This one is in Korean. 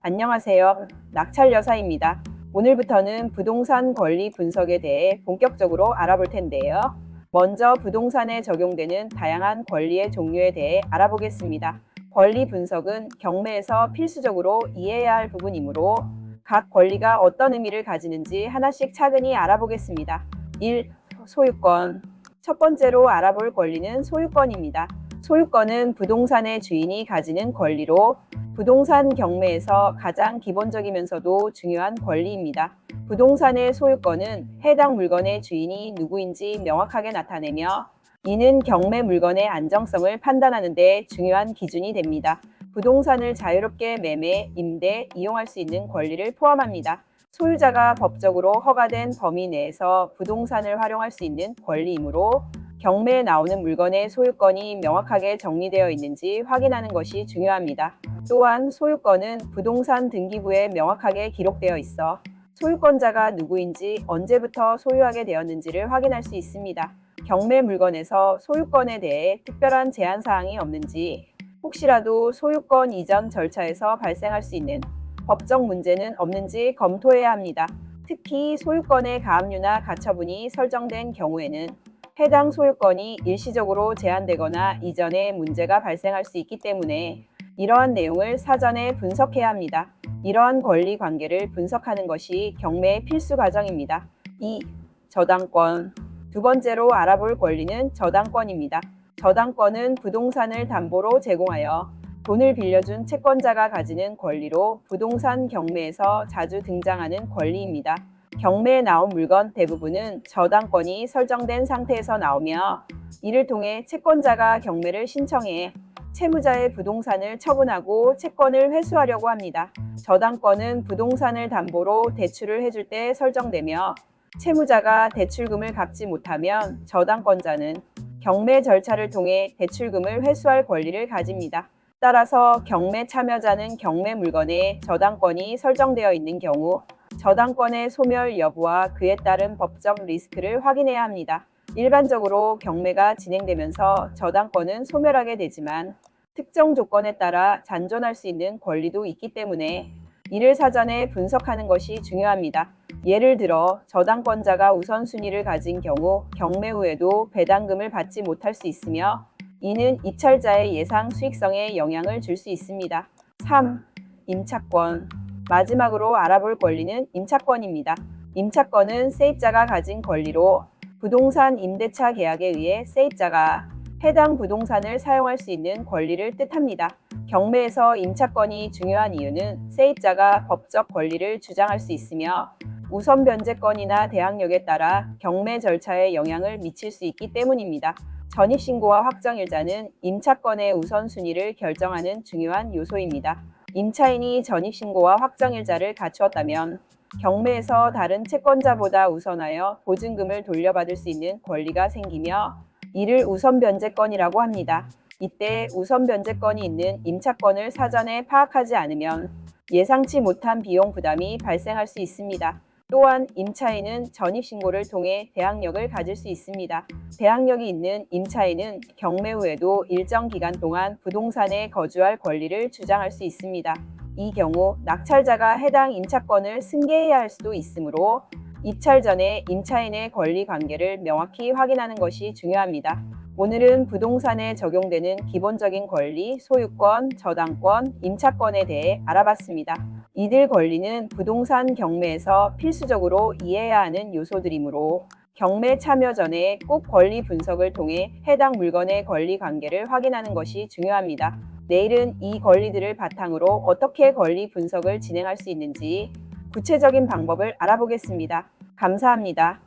안녕하세요. 낙찰 여사입니다. 오늘부터는 부동산 권리 분석에 대해 본격적으로 알아볼 텐데요. 먼저 부동산에 적용되는 다양한 권리의 종류에 대해 알아보겠습니다. 권리 분석은 경매에서 필수적으로 이해해야 할 부분이므로 각 권리가 어떤 의미를 가지는지 하나씩 차근히 알아보겠습니다. 1. 소유권. 첫 번째로 알아볼 권리는 소유권입니다. 소유권은 부동산의 주인이 가지는 권리로 부동산 경매에서 가장 기본적이면서도 중요한 권리입니다. 부동산의 소유권은 해당 물건의 주인이 누구인지 명확하게 나타내며 이는 경매 물건의 안정성을 판단하는 데 중요한 기준이 됩니다. 부동산을 자유롭게 매매, 임대, 이용할 수 있는 권리를 포함합니다. 소유자가 법적으로 허가된 범위 내에서 부동산을 활용할 수 있는 권리이므로 경매에 나오는 물건의 소유권이 명확하게 정리되어 있는지 확인하는 것이 중요합니다. 또한 소유권은 부동산 등기부에 명확하게 기록되어 있어 소유권자가 누구인지 언제부터 소유하게 되었는지를 확인할 수 있습니다. 경매 물건에서 소유권에 대해 특별한 제한 사항이 없는지, 혹시라도 소유권 이전 절차에서 발생할 수 있는 법적 문제는 없는지 검토해야 합니다. 특히 소유권의 가압류나 가처분이 설정된 경우에는 해당 소유권이 일시적으로 제한되거나 이전에 문제가 발생할 수 있기 때문에 이러한 내용을 사전에 분석해야 합니다. 이러한 권리 관계를 분석하는 것이 경매의 필수 과정입니다. 2. 저당권. 두 번째로 알아볼 권리는 저당권입니다. 저당권은 부동산을 담보로 제공하여 돈을 빌려준 채권자가 가지는 권리로 부동산 경매에서 자주 등장하는 권리입니다. 경매에 나온 물건 대부분은 저당권이 설정된 상태에서 나오며 이를 통해 채권자가 경매를 신청해 채무자의 부동산을 처분하고 채권을 회수하려고 합니다. 저당권은 부동산을 담보로 대출을 해줄 때 설정되며 채무자가 대출금을 갚지 못하면 저당권자는 경매 절차를 통해 대출금을 회수할 권리를 가집니다. 따라서 경매 참여자는 경매 물건에 저당권이 설정되어 있는 경우 저당권의 소멸 여부와 그에 따른 법적 리스크를 확인해야 합니다. 일반적으로 경매가 진행되면서 저당권은 소멸하게 되지만 특정 조건에 따라 잔존할 수 있는 권리도 있기 때문에 이를 사전에 분석하는 것이 중요합니다. 예를 들어 저당권자가 우선순위를 가진 경우 경매 후에도 배당금을 받지 못할 수 있으며 이는 입찰자의 예상 수익성에 영향을 줄 수 있습니다. 3. 임차권. 마지막으로 알아볼 권리는 임차권입니다. 임차권은 세입자가 가진 권리로 부동산 임대차 계약에 의해 세입자가 해당 부동산을 사용할 수 있는 권리를 뜻합니다. 경매에서 임차권이 중요한 이유는 세입자가 법적 권리를 주장할 수 있으며 우선 변제권이나 대항력에 따라 경매 절차에 영향을 미칠 수 있기 때문입니다. 전입신고와 확정일자는 임차권의 우선순위를 결정하는 중요한 요소입니다. 임차인이 전입신고와 확정일자를 갖추었다면 경매에서 다른 채권자보다 우선하여 보증금을 돌려받을 수 있는 권리가 생기며 이를 우선 변제권이라고 합니다. 이때 우선 변제권이 있는 임차권을 사전에 파악하지 않으면 예상치 못한 비용 부담이 발생할 수 있습니다. 또한 임차인은 전입신고를 통해 대항력을 가질 수 있습니다. 대항력이 있는 임차인은 경매 후에도 일정 기간 동안 부동산에 거주할 권리를 주장할 수 있습니다. 이 경우 낙찰자가 해당 임차권을 승계해야 할 수도 있으므로 입찰 전에 임차인의 권리 관계를 명확히 확인하는 것이 중요합니다. 오늘은 부동산에 적용되는 기본적인 권리, 소유권, 저당권, 임차권에 대해 알아봤습니다. 이들 권리는 부동산 경매에서 필수적으로 이해해야 하는 요소들이므로 경매 참여 전에 꼭 권리 분석을 통해 해당 물건의 권리 관계를 확인하는 것이 중요합니다. 내일은 이 권리들을 바탕으로 어떻게 권리 분석을 진행할 수 있는지 구체적인 방법을 알아보겠습니다. 감사합니다.